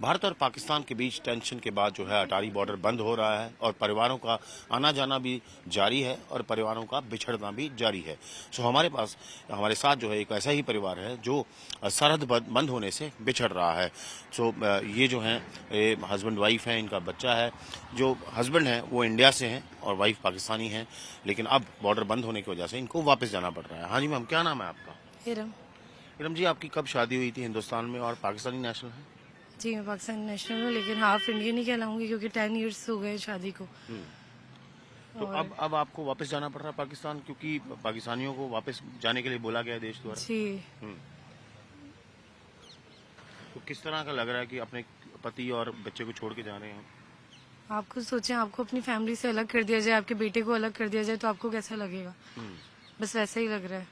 भारत और पाकिस्तान के बीच टेंशन के बाद जो है अटारी बॉर्डर बंद हो रहा है और परिवारों का आना जाना भी जारी है और परिवारों का बिछड़ना भी जारी है। सो हमारे साथ जो है एक ऐसा ही परिवार है जो सरहद बंद होने से बिछड़ रहा है। सो ये जो है हस्बैंड वाइफ है, इनका बच्चा है। जो हस्बैंड है वो इंडिया से हैं और वाइफ पाकिस्तानी है, लेकिन अब बॉर्डर बंद होने की वजह से इनको वापस जाना पड़ रहा है। हाँ जी मैम, क्या नाम है आपका? इरम। इरम जी, आपकी कब शादी हुई थी हिंदुस्तान में और पाकिस्तानी नेशनल है? जी मैं पाकिस्तानी नेशनल हूँ, लेकिन हाफ इंडियन ही कहलाऊंगी क्योंकि 10 इयर्स हो गए शादी को। तो अब आपको वापस जाना पड़ रहा है पाकिस्तान, क्योंकि पाकिस्तानियों को वापस जाने के लिए बोला गया है देश द्वारा। जी। तो किस तरह का लग रहा है कि अपने पति और बच्चे को छोड़ के जा रहे हैं? आप खुद सोचें, आपको अपनी फैमिली से अलग कर दिया जाए, आपके बेटे को अलग कर दिया जाए तो आपको कैसा लगेगा? बस वैसा ही लग रहा है।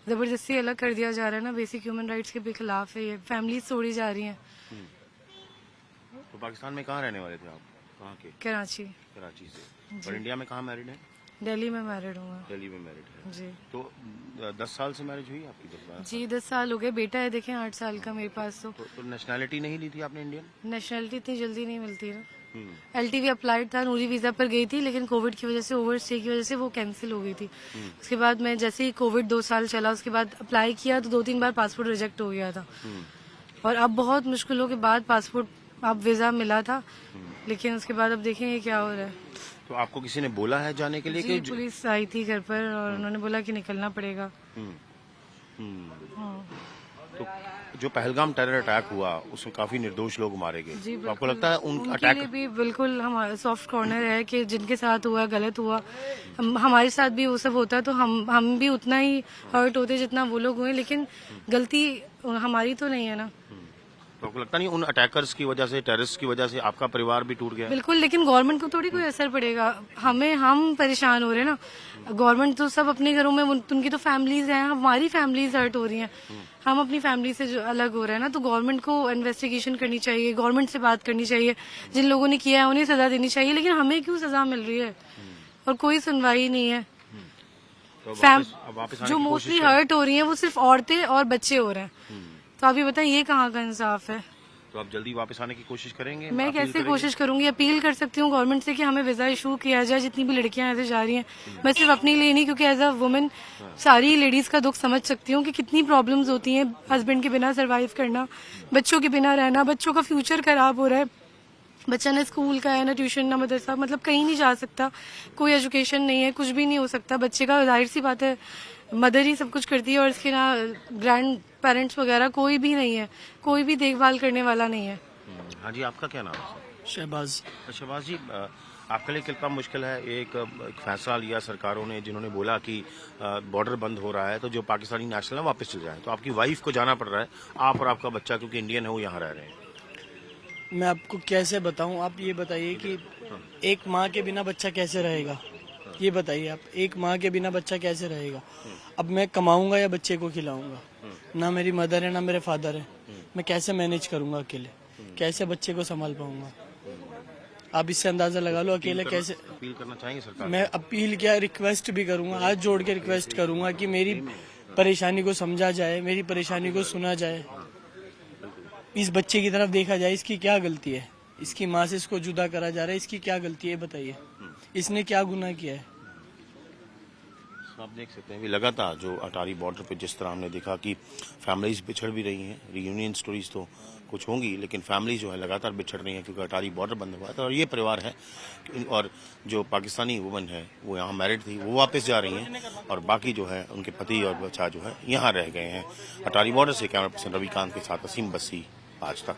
जबरदस्ती अलग कर दिया जा रहा है ना, बेसिक ह्यूमन राइट्स के भी खिलाफ है ये। फैमिली तोड़ी जा रही हैं। तो पाकिस्तान में कहाँ रहने वाले थे आप? कहाँ के? कराची से। और इंडिया में कहाँ मैरिड है? दिल्ली में मैरिड हूँ। दिल्ली में मैरिड है जी। तो 10 साल से मैरिज हुई आपकी? 10 साल? जी 10 साल हो गए। बेटा है देखें 8 साल का मेरे पास। तो नेशनैलिटी नहीं ली थी आपने इंडियन? नेशनलिटी इतनी जल्दी नहीं मिलती ना। LTV अप्लाइड था, नूरी वीजा पर गई थी, लेकिन कोविड की वजह से, ओवर स्टे की वजह से वो कैंसिल हो गई थी। उसके बाद मैं जैसे ही कोविड 2 साल चला, उसके बाद अप्लाई किया तो 2-3 बार पासपोर्ट रिजेक्ट हो गया था। और अब बहुत मुश्किलों के बाद पासपोर्ट, अब वीजा मिला था, लेकिन उसके बाद अब देखेंगे क्या हो रहा है। तो आपको किसी ने बोला है जाने के लिए? जी, पुलिस आई थी घर पर और उन्होंने बोला कि निकलना पड़ेगा। तो जो पहलगाम टेरर अटैक हुआ उसमें काफी निर्दोष लोग मारे गए। जी, तो आपको लगता है उन उनके अटैक लिए भी बिल्कुल हमारा सॉफ्ट कॉर्नर है कि जिनके साथ हुआ गलत हुआ, हमारे साथ भी वो सब होता तो हम भी उतना ही हर्ट होते जितना वो लोग हुए, लेकिन गलती हमारी तो नहीं है ना। तो आपको लगता नहीं उन अटैकर्स की वजह से, टेररिस्ट की वजह से आपका परिवार भी टूट गया? बिल्कुल, लेकिन गवर्नमेंट को थोड़ी कोई असर पड़ेगा। हम परेशान हो रहे हैं ना। गवर्नमेंट तो सब अपने घरों में, उनकी तो फैमिलीज हैं, हमारी फैमिलीज हर्ट हो रही हैं। हम अपनी फैमिली से जो अलग हो रहे हैं ना, तो गवर्नमेंट को इन्वेस्टिगेशन करनी चाहिए, गवर्नमेंट से बात करनी चाहिए। जिन लोगों ने किया है उन्हें सजा देनी चाहिए, लेकिन हमें क्यों सजा मिल रही है और कोई सुनवाई नहीं है। तो जो मोस्टली हर्ट हो रही हैं वो सिर्फ औरतें और बच्चे हो रहे हैं। तो आप ये बताएं, ये कहाँ का इंसाफ है? तो आप जल्दी वापस आने की कोशिश करेंगे? मैं कैसे कोशिश करूंगी? अपील कर सकती हूँ गवर्नमेंट से कि हमें वीजा इशू किया जाए, जितनी भी लड़कियां ऐसे जा रही हैं। मैं सिर्फ अपने लिए नहीं, क्योंकि एज अ वुमेन सारी लेडीज का दुख समझ सकती हूँ कि कितनी प्रॉब्लम्स होती हैं। हस्बैंड के बिना सरवाइव करना, बच्चों के बिना रहना, बच्चों का फ्यूचर खराब हो रहा है। बच्चा ना स्कूल का है, ना ट्यूशन, ना मदरसा, मतलब कहीं नहीं जा सकता, कोई एजुकेशन नहीं है, कुछ भी नहीं हो सकता बच्चे का। जाहिर सी बात है, मदर ही सब कुछ करती है और इसके ना ग्रैंड पेरेंट्स वगैरह कोई भी नहीं है, कोई भी देखभाल करने वाला नहीं है। हाँ जी, आपका क्या नाम है? शहबाज। शहबाज जी, आपके लिए कितना मुश्किल है? एक फैसला लिया सरकारों ने, जिन्होंने बोला कि बॉर्डर बंद हो रहा है तो जो पाकिस्तानी नेशनल है वापस चले जाएं, तो आपकी वाइफ को जाना पड़ रहा है, आप और आपका बच्चा क्योंकि इंडियन है वो यहाँ रह रहे हैं। मैं आपको कैसे बताऊं? आप ये बताइए कि एक माँ के बिना बच्चा कैसे रहेगा? ये बताइए आप, एक माँ के बिना बच्चा कैसे रहेगा? अब मैं कमाऊंगा या बच्चे को खिलाऊंगा? ना मेरी मदर है ना मेरे फादर है, मैं कैसे मैनेज करूंगा अकेले? कैसे बच्चे को संभाल पाऊंगा? आप इससे अंदाजा लगा लो अकेले कैसे। अपील करना चाहेंगे सरकार? मैं अपील क्या, रिक्वेस्ट भी करूंगा, हाथ जोड़ के रिक्वेस्ट करूंगा कि मेरी परेशानी को समझा जाए, मेरी परेशानी को सुना जाए, इस बच्चे की तरफ देखा जाए। इसकी क्या गलती है? इसकी माँ से इसको जुदा करा जा रहा है, इसकी क्या गलती है बताइए? इसने क्या गुनाह किया है? आप देख सकते हैं भी लगातार जो अटारी बॉर्डर पे जिस तरह हमने देखा कि फैमिलीज बिछड़ भी रही हैं। रियूनियन स्टोरीज तो कुछ होंगी, लेकिन फैमिली जो है लगातार बिछड़ रही हैं क्योंकि अटारी बॉर्डर बंद हुआ था। और ये परिवार है, और जो पाकिस्तानी वुमन है वो यहाँ मैरिड थी, वो वापस जा रही हैं, और बाकी जो है उनके पति और बच्चा जो है यहाँ रह गए हैं। अटारी बॉर्डर से कैमरा पर्सन रविकांत के साथ असीम बस्सी, आज तक।